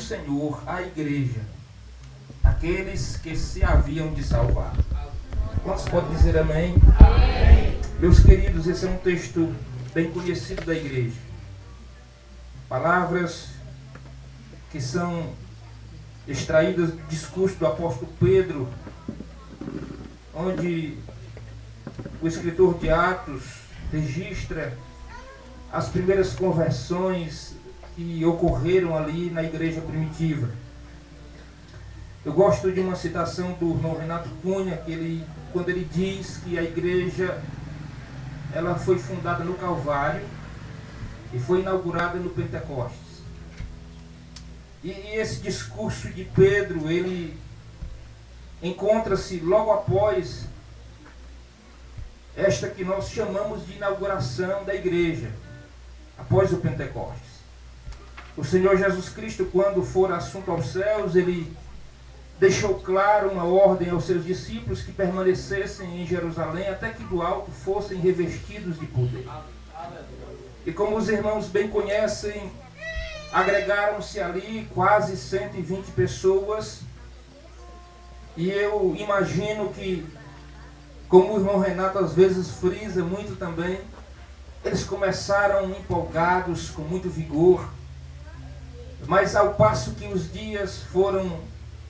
Senhor à igreja, aqueles que se haviam de salvar. Quantos podem dizer amém? Amém? Meus queridos, esse é um texto bem conhecido da igreja. Palavras que são extraídas do discurso do apóstolo Pedro, onde o escritor de Atos registra as primeiras conversões que ocorreram ali na igreja primitiva. Eu gosto de uma citação do irmão Renato Cunha, quando ele diz que a igreja ela foi fundada no Calvário e foi inaugurada no Pentecostes. E esse discurso de Pedro, ele encontra-se logo após esta que nós chamamos de inauguração da igreja, após o Pentecostes. O Senhor Jesus Cristo, quando for assunto aos céus, ele deixou claro uma ordem aos seus discípulos que permanecessem em Jerusalém até que do alto fossem revestidos de poder. E como os irmãos bem conhecem, agregaram-se ali quase 120 pessoas. E eu imagino que, como o irmão Renato às vezes frisa muito também, eles começaram empolgados, com muito vigor. Mas ao passo que os dias foram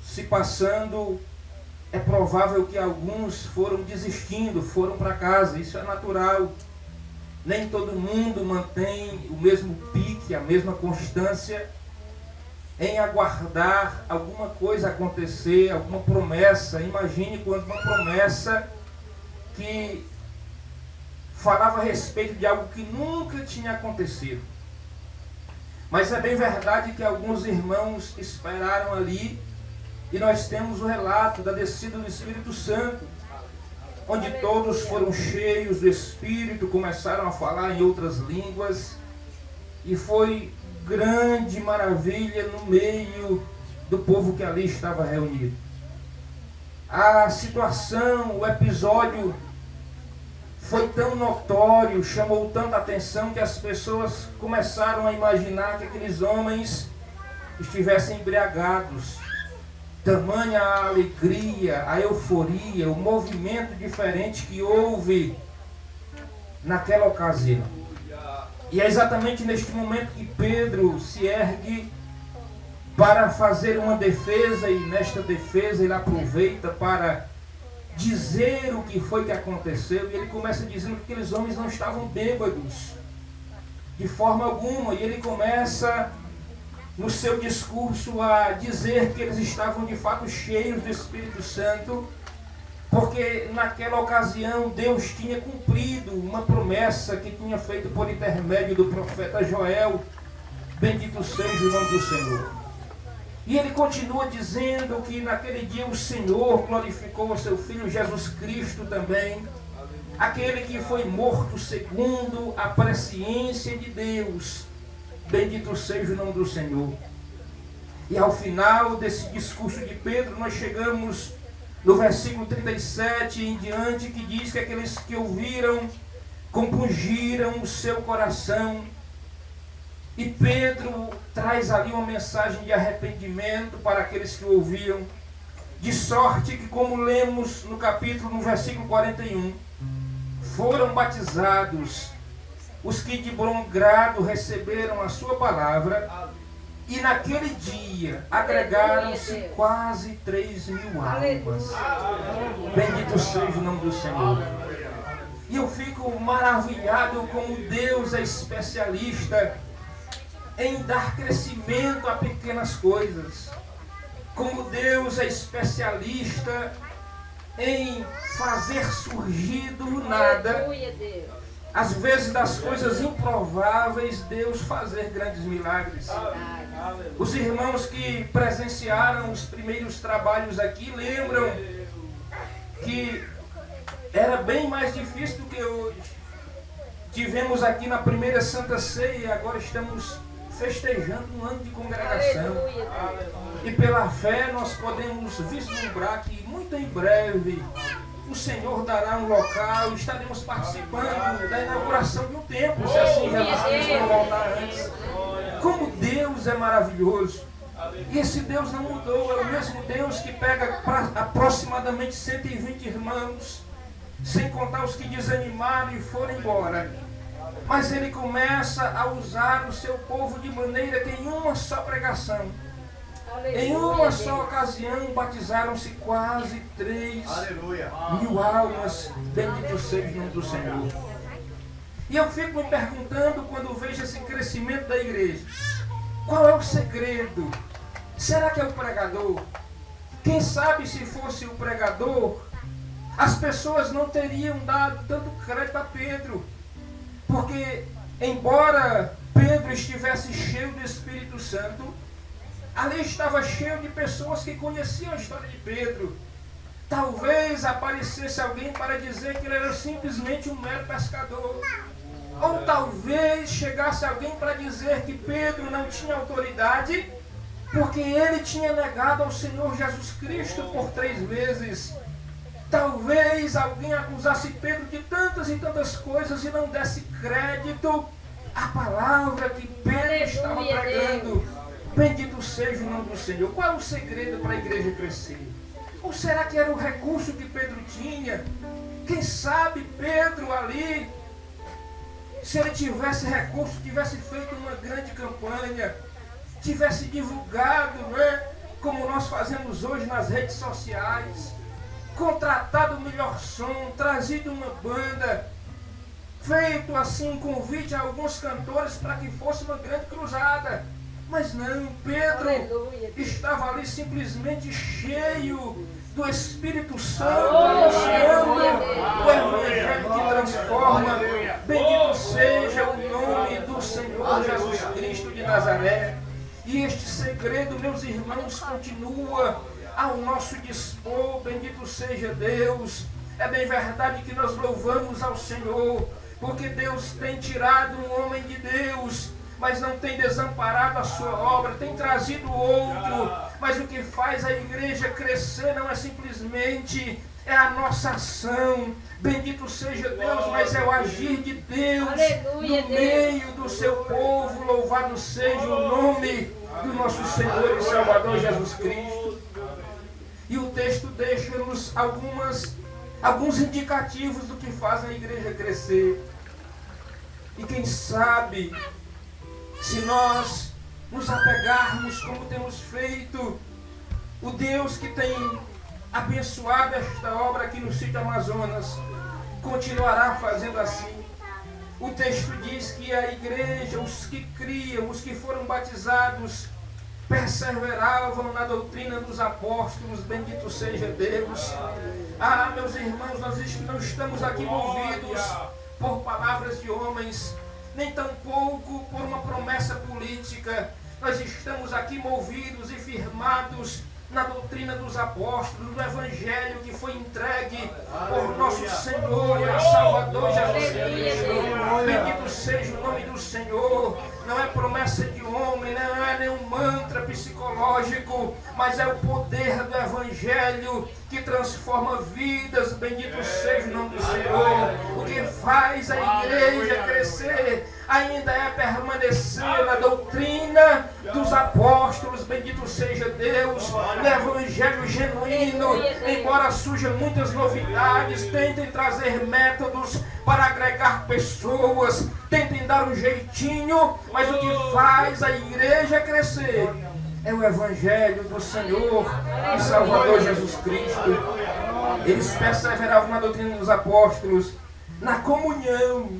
se passando, é provável que alguns foram desistindo, foram para casa. Isso é natural. Nem todo mundo mantém o mesmo pique, a mesma constância em aguardar alguma coisa acontecer, alguma promessa. Imagine quando uma promessa que falava a respeito de algo que nunca tinha acontecido. Mas é bem verdade que alguns irmãos esperaram ali, e nós temos o relato da descida do Espírito Santo, onde todos foram cheios do Espírito, começaram a falar em outras línguas, e foi grande maravilha no meio do povo que ali estava reunido. A situação, o episódio foi tão notório, chamou tanta atenção, que as pessoas começaram a imaginar que aqueles homens estivessem embriagados. Tamanha a alegria, a euforia, o movimento diferente que houve naquela ocasião. E é exatamente neste momento que Pedro se ergue para fazer uma defesa, e nesta defesa ele aproveita para dizer o que foi que aconteceu. E ele começa dizendo que aqueles homens não estavam bêbados de forma alguma, e ele começa no seu discurso a dizer que eles estavam de fato cheios do Espírito Santo, porque naquela ocasião Deus tinha cumprido uma promessa que tinha feito por intermédio do profeta Joel. Bendito seja o nome do Senhor. E ele continua dizendo que naquele dia o Senhor glorificou o seu Filho Jesus Cristo também, aquele que foi morto segundo a presciência de Deus. Bendito seja o nome do Senhor. E ao final desse discurso de Pedro, nós chegamos no versículo 37 em diante, que diz que aqueles que ouviram compungiram o seu coração. E Pedro traz ali uma mensagem de arrependimento para aqueles que ouviram, de sorte que, como lemos no capítulo, no versículo 41, foram batizados os que de bom grado receberam a sua palavra, e naquele dia agregaram-se quase 3.000 almas. Bendito seja o nome do Senhor. E eu fico maravilhado como Deus é especialista em dar crescimento a pequenas coisas. Como Deus é especialista em fazer surgir do nada, às vezes das coisas improváveis, Deus fazer grandes milagres. Os irmãos que presenciaram os primeiros trabalhos aqui lembram que era bem mais difícil do que hoje. Tivemos aqui na primeira Santa Ceia e agora estamos festejando um ano de congregação. E pela fé nós podemos vislumbrar que muito em breve o Senhor dará um local e estaremos participando da inauguração de um templo, se assim Jesus Cristo não voltar antes. Como Deus é maravilhoso. E esse Deus não mudou, é o mesmo Deus que pega aproximadamente 120 irmãos, sem contar os que desanimaram e foram embora. Mas ele começa a usar o seu povo de maneira que em uma só pregação, em uma só ocasião, batizaram-se quase 3.000 almas. Bendito seja o nome do Senhor. E eu fico me perguntando, quando vejo esse crescimento da igreja, qual é o segredo? Será que é o pregador? Quem sabe se fosse o pregador, as pessoas não teriam dado tanto crédito a Pedro. Porque, embora Pedro estivesse cheio do Espírito Santo, ali estava cheio de pessoas que conheciam a história de Pedro. Talvez aparecesse alguém para dizer que ele era simplesmente um mero pescador. Ou talvez chegasse alguém para dizer que Pedro não tinha autoridade, porque ele tinha negado ao Senhor Jesus Cristo por 3 vezes. Talvez alguém acusasse Pedro de tantas e tantas coisas e não desse crédito à palavra que Pedro estava pregando. Bendito seja o nome do Senhor. Qual é o segredo para a igreja crescer? Ou será que era o recurso que Pedro tinha? Quem sabe Pedro ali, se ele tivesse recurso, tivesse feito uma grande campanha, tivesse divulgado, né, como nós fazemos hoje nas redes sociais, contratado o melhor som, trazido uma banda, feito assim um convite a alguns cantores para que fosse uma grande cruzada. Mas não, Pedro estava ali simplesmente cheio do Espírito Santo, anunciando o Evangelho que transforma. Bendito seja o nome do Senhor Jesus Cristo de Nazaré. E este segredo, meus irmãos, continua ao nosso dispor. Bendito seja Deus. É bem verdade que nós louvamos ao Senhor, porque Deus tem tirado um homem de Deus, mas não tem desamparado a sua obra, tem trazido outro. Mas o que faz a igreja crescer não é simplesmente a nossa ação, bendito seja Deus, mas é o agir de Deus no meio do seu povo. Louvado seja o nome do nosso Senhor e Salvador Jesus Cristo. E o texto deixa-nos alguns indicativos do que faz a igreja crescer. E quem sabe, se nós nos apegarmos como temos feito, o Deus que tem abençoado esta obra aqui no sítio Amazonas continuará fazendo assim. O texto diz que a igreja, os que criam, os que foram batizados, perseveravam na doutrina dos apóstolos. Bendito seja Deus. Ah, meus irmãos, nós não estamos aqui movidos por palavras de homens, nem tampouco por uma promessa política. Nós estamos aqui movidos e firmados na doutrina dos apóstolos, no Evangelho que foi entregue por nosso Senhor e Salvador Jesus Cristo. Bendito seja o nome do Senhor. Não é promessa de homem, não é nenhum mantra psicológico, mas é o poder do Evangelho que transforma vidas. Bendito seja o nome do Senhor. O que faz a igreja crescer ainda é permanecer na doutrina dos apóstolos. Bendito seja Deus. No Evangelho genuíno, embora surjam muitas novidades, tentem trazer métodos para agregar pessoas, tentem dar um jeitinho, mas o que faz a igreja crescer é o Evangelho do Senhor e Salvador Jesus Cristo. Eles perseveravam na doutrina dos apóstolos, na comunhão,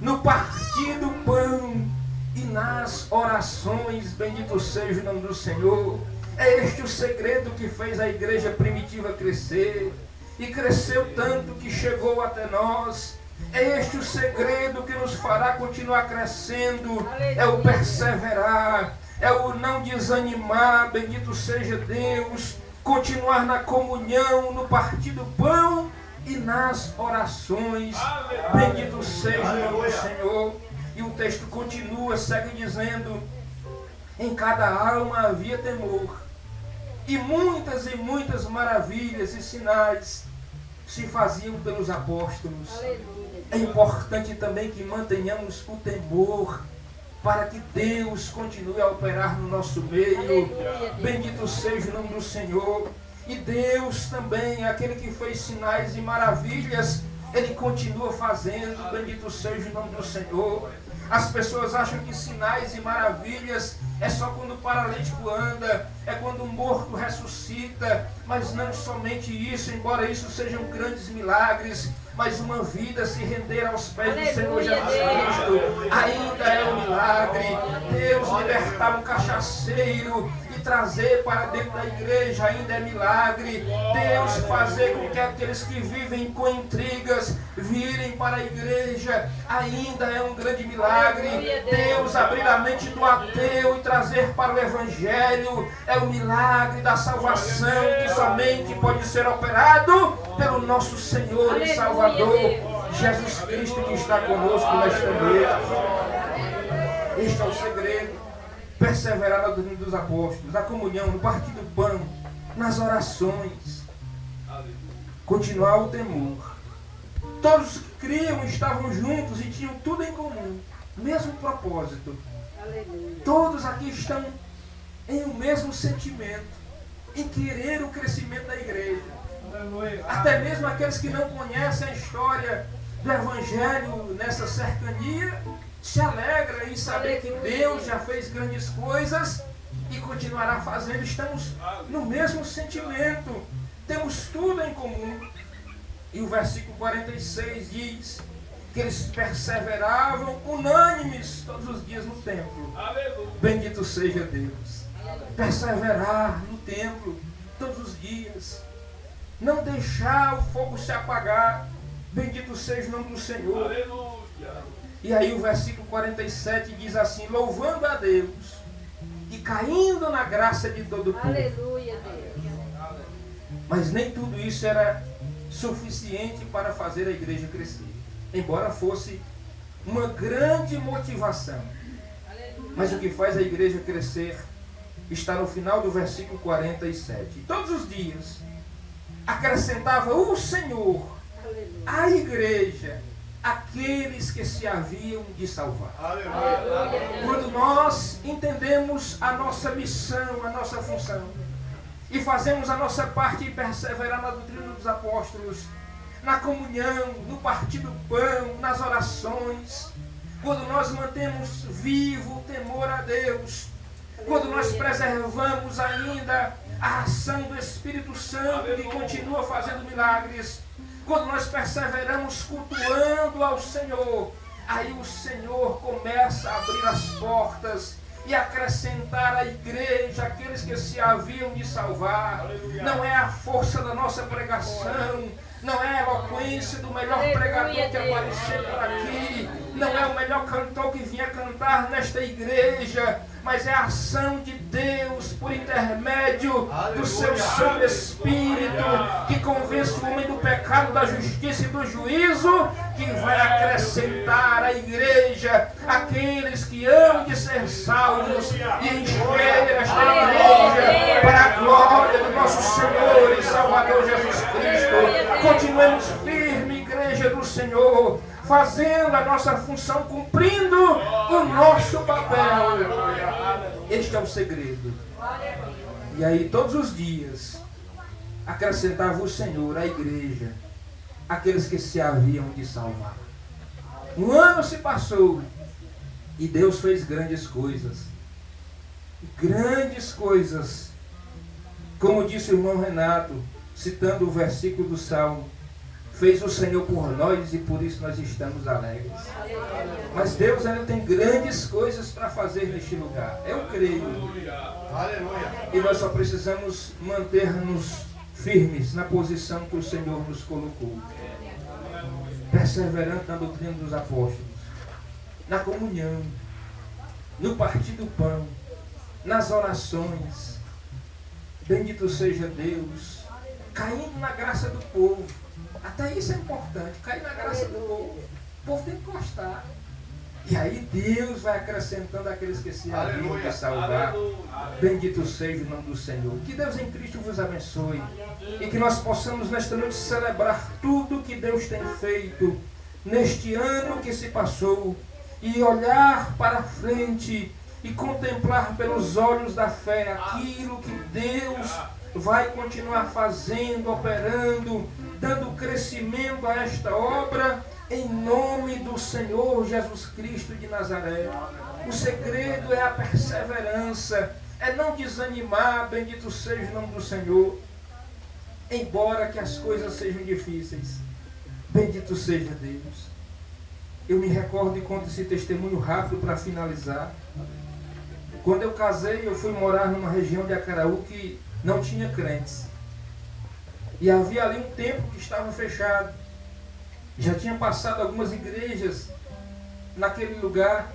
no partir do pão e nas orações. Bendito seja o nome do Senhor. É este o segredo que fez a igreja primitiva crescer, e cresceu tanto que chegou até nós. É este o segredo que nos fará continuar crescendo. É o perseverar, é o não desanimar. Bendito seja Deus. Continuar na comunhão, no partir do pão e nas orações. Bendito seja o nome do Senhor. E o texto continua, segue dizendo: em cada alma havia temor, e muitas maravilhas e sinais se faziam pelos apóstolos. É importante também que mantenhamos o temor para que Deus continue a operar no nosso meio. Aleluia. Bendito seja o nome do Senhor. E Deus também, aquele que fez sinais e maravilhas, Ele continua fazendo. Bendito seja o nome do Senhor. As pessoas acham que sinais e maravilhas é só quando o paralítico anda, é quando o morto ressuscita, mas não somente isso, embora isso sejam grandes milagres, mas uma vida se render aos pés do Senhor Jesus Cristo ainda é um milagre. Deus libertar um cachaceiro e trazer para dentro da igreja ainda é milagre. Deus fazer com que aqueles que vivem com intrigas virem para a igreja ainda é um grande milagre. Deus abrir a mente do ateu e trazer para o evangelho é o milagre da salvação que somente pode ser operado pelo nosso Senhor e Salvador Jesus Cristo, que está conosco nesta noite. Este é o segredo: perseverar na doutrina dos apóstolos, na comunhão, no partir do pão, nas orações, continuar o temor. Todos que criam estavam juntos e tinham tudo em comum, mesmo propósito. Todos aqui estão em um mesmo sentimento, em querer o crescimento da igreja. Até mesmo aqueles que não conhecem a história do Evangelho nessa cercania se alegram em saber que Deus já fez grandes coisas e continuará fazendo. Estamos no mesmo sentimento, temos tudo em comum. E o versículo 46 diz que eles perseveravam unânimes todos os dias no templo. Bendito seja Deus. Perseverar no templo todos os dias. Não deixar o fogo se apagar. Bendito seja o nome do Senhor. E aí o versículo 47 diz assim: louvando a Deus e caindo na graça de todo o povo. Aleluia, Deus. Mas nem tudo isso era suficiente para fazer a igreja crescer, embora fosse uma grande motivação. Mas o que faz a igreja crescer está no final do versículo 47. Todos os dias acrescentava o Senhor à igreja aqueles que se haviam de salvar. Quando nós entendemos a nossa missão, a nossa função, e fazemos a nossa parte e perseverar na doutrina dos apóstolos, na comunhão, no partir do pão, nas orações, quando nós mantemos vivo o temor a Deus, quando nós preservamos ainda a ação do Espírito Santo que continua fazendo milagres, quando nós perseveramos cultuando ao Senhor, aí o Senhor começa a abrir as portas e acrescentar à igreja aqueles que se haviam de salvar. Não é a força da nossa pregação, não é a eloquência do melhor pregador que apareceu por aqui, não é o melhor cantor que vinha cantar nesta igreja, mas é a ação de Deus por intermédio do seu Santo Espírito, que convence o homem do pecado, da justiça e do juízo, que vai acrescentar à igreja aqueles que hão de ser salvos e encher esta igreja para a glória do nosso Senhor e Salvador Jesus Cristo. Continuemos firme, igreja do Senhor, fazendo a nossa função, cumprindo o nosso papel. Este é o segredo. E aí todos os dias acrescentava o Senhor à igreja aqueles que se haviam de salvar. Um ano se passou e Deus fez grandes coisas. Grandes coisas. Como disse o irmão Renato, citando o versículo do Salmo: fez o Senhor por nós e por isso nós estamos alegres. Mas Deus ainda tem grandes coisas para fazer neste lugar. Eu creio. E nós só precisamos manter-nos firmes na posição que o Senhor nos colocou. Perseverando na doutrina dos apóstolos, na comunhão, no partir do pão, nas orações. Bendito seja Deus. Caindo na graça do povo. Até isso é importante, cair na graça do povo. O povo tem que gostar. E aí Deus vai acrescentando aqueles que se haviam de salvar. Bendito seja o nome do Senhor. Que Deus em Cristo vos abençoe. E que nós possamos nesta noite celebrar tudo que Deus tem feito neste ano que se passou. e olhar para frente e contemplar pelos olhos da fé aquilo que Deus vai continuar fazendo, operando, dando crescimento a esta obra, em nome do Senhor Jesus Cristo de Nazaré. O segredo é a perseverança, é não desanimar, bendito seja o nome do Senhor. Embora que as coisas sejam difíceis, bendito seja Deus. Eu me recordo e conto esse testemunho rápido para finalizar. Quando eu casei, eu fui morar numa região de Acaraú que não tinha crentes. E havia ali um templo que estava fechado. Já tinha passado algumas igrejas naquele lugar.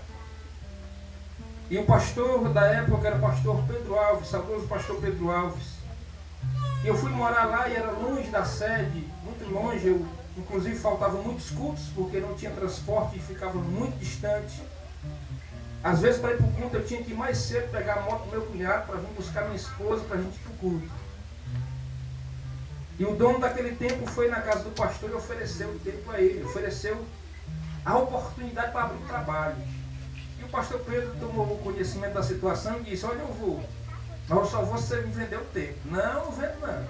E o pastor da época era o pastor Pedro Alves, saudoso pastor Pedro Alves. E eu fui morar lá e era longe da sede, muito longe. Inclusive faltavam muitos cultos porque não tinha transporte e ficava muito distante. Às vezes para ir para o culto eu tinha que ir mais cedo pegar a moto do meu cunhado para vir buscar minha esposa para a gente ir para o culto. E o dono daquele templo foi na casa do pastor e ofereceu o templo a ele, ofereceu a oportunidade para abrir um trabalho. E o pastor Pedro tomou conhecimento da situação e disse: olha, eu vou, mas eu só vou se você me vender o templo. Não, não vendo não.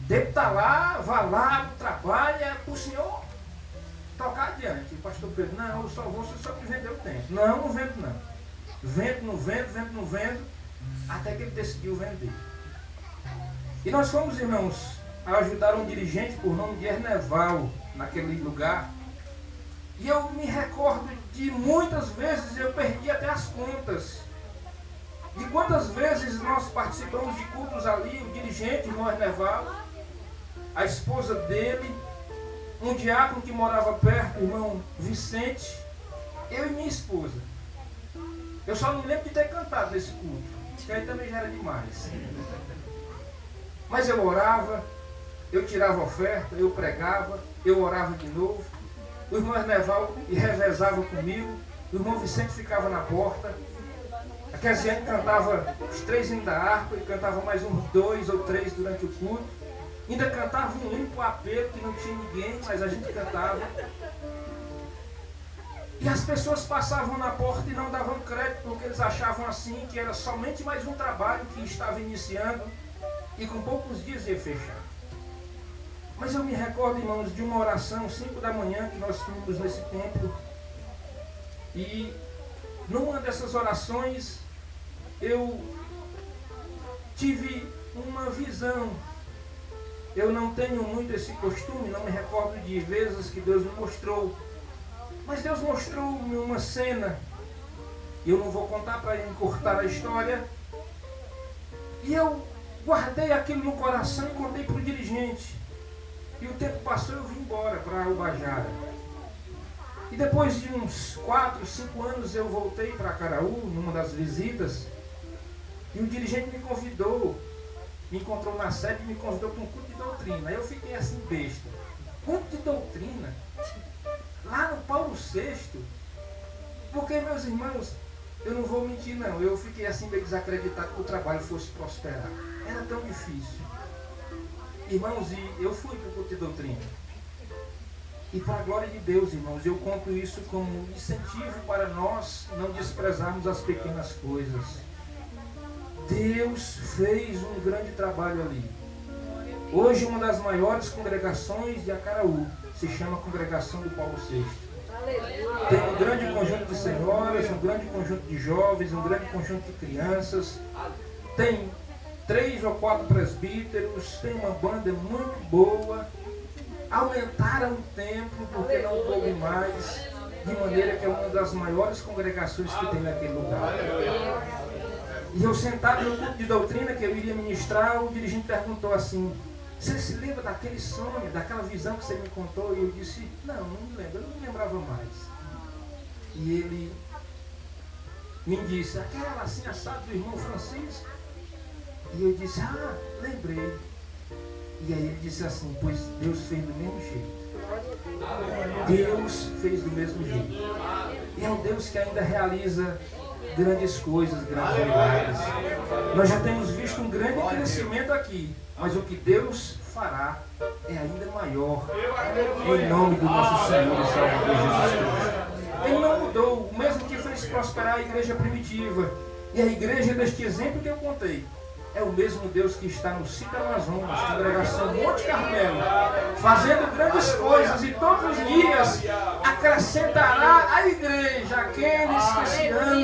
O templo está lá, vá lá, trabalha para o senhor tocar adiante. E o pastor Pedro: não, eu só vou se você me vender o templo. Não, não vendo não. Vendo, não vendo, vendo, não vendo, até que ele decidiu vender. E nós fomos, irmãos, a ajudar um dirigente por nome de Erneval naquele lugar. E eu me recordo de muitas vezes eu perdi até as contas. De quantas vezes nós participamos de cultos ali, o dirigente, o irmão Erneval, a esposa dele, um diácono que morava perto, o irmão Vicente, eu e minha esposa. Eu só não lembro de ter cantado nesse culto, que aí também já era demais. Mas eu orava, eu tirava oferta, eu pregava, eu orava de novo. O irmão Erneval revezava comigo, o irmão Vicente ficava na porta. A Casiane cantava os 3 hinos da harpa e cantava mais uns 2 ou 3 durante o culto. Ainda cantava um hino para o apelo, que não tinha ninguém, mas a gente cantava. E as pessoas passavam na porta e não davam crédito, porque eles achavam assim que era somente mais um trabalho que estava iniciando e com poucos dias ia fechar. Mas eu me recordo, irmãos, de uma oração, 5 da manhã, que nós fomos nesse templo. E numa dessas orações, eu tive uma visão. Eu não tenho muito esse costume, não me recordo de vezes que Deus me mostrou. Mas Deus mostrou-me uma cena. E eu não vou contar para encurtar a história. E eu guardei aquilo no coração e contei para o dirigente. E o tempo passou e eu vim embora para Ubajara. E depois de uns 4, 5 anos eu voltei para Acaraú, numa das visitas. E o dirigente me convidou, me encontrou na sede e me convidou para um culto de doutrina. Aí eu fiquei assim besta. Culto de doutrina? Lá no Paulo VI? Porque, meus irmãos, eu não vou mentir não, eu fiquei assim meio desacreditado que o trabalho fosse prosperar. Era tão difícil. Irmãos, e eu fui para o culto de doutrina. E para a glória de Deus, irmãos, eu conto isso como incentivo para nós não desprezarmos as pequenas coisas. Deus fez um grande trabalho ali. Hoje uma das maiores congregações de Acaraú se chama Congregação do Paulo VI. Tem um grande conjunto de senhoras, um grande conjunto de jovens, um grande conjunto de crianças. Tem 3 ou 4 presbíteros, tem uma banda muito boa. Aumentaram o templo, porque não coube mais, de maneira que é uma das maiores congregações que tem naquele lugar. E eu sentado no culto de doutrina que eu iria ministrar, o dirigente perguntou assim: você se lembra daquele sonho, daquela visão que você me contou? E eu disse: não me lembro, eu não me lembrava mais. E ele me disse: aquela assim assado do irmão Francisco. E eu disse: ah, lembrei. E aí ele disse assim: pois Deus fez do mesmo jeito. Deus fez do mesmo jeito. E é um Deus que ainda realiza grandes coisas, grandes milagres. Nós já temos visto um grande crescimento aqui, mas o que Deus fará é ainda maior, em nome do nosso Senhor e Salvador Jesus Cristo. Ele não mudou, o mesmo que fez prosperar a igreja primitiva e a igreja deste exemplo que eu contei. É o mesmo Deus que está no sítio Amazonas, congregação Monte Carmelo, fazendo grandes coisas, e todos os dias acrescentará à igreja aqueles que se dão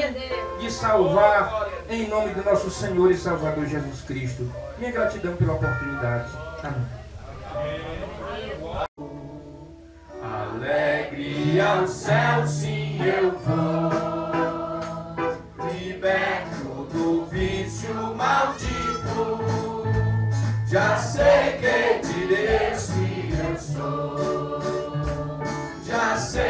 de salvar, em nome do nosso Senhor e Salvador Jesus Cristo. Minha gratidão pela oportunidade. Amém. Alegre ao céu, sim, eu vou, liberto do vício maldito. Já sei que de Deus que eu sou. Já sei,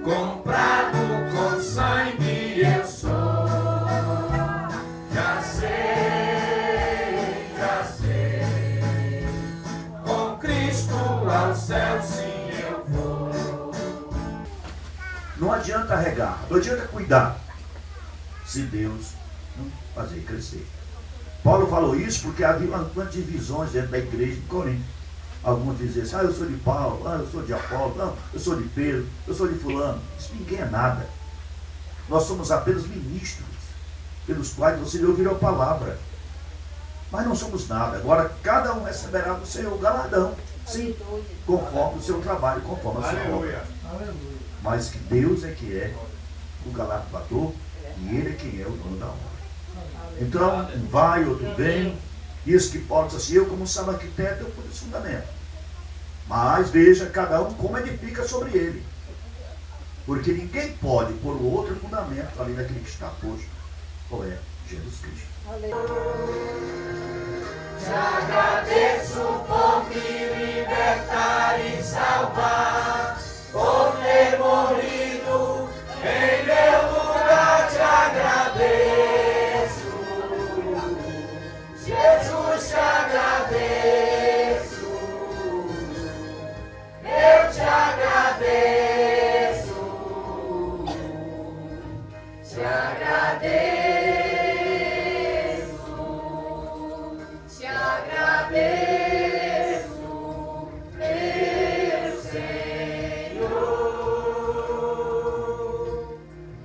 comprado com sangue eu sou. Já sei, com Cristo ao céu sim eu vou. Não adianta regar, não adianta cuidar, se Deus não fazer crescer. Paulo falou isso porque havia umas divisões dentro da igreja de Corinto. Alguns diziam assim, eu sou de Paulo, eu sou de Apolo, não, eu sou de Pedro, eu sou de fulano. Isso ninguém é nada. Nós somos apenas ministros pelos quais você ouvirá a palavra. Mas não somos nada. Agora, cada um receberá do Senhor o galardão. Sim, conforme o seu trabalho, conforme a sua obra. Mas que Deus é que é o galardoador e Ele é quem é o dono da obra. Então, um vai, outro vem. Isso que Paulo diz assim, eu como sábio arquiteto, eu pus esse fundamento. Mas veja cada um como edifica sobre ele. Porque ninguém pode pôr o outro fundamento além daquele que está posto, qual é Jesus Cristo. Te agradeço por me libertar e salvar, por ter morrido em meu lugar. Te agradeço, Jesus, te agradeço, eu te agradeço, te agradeço, te agradeço.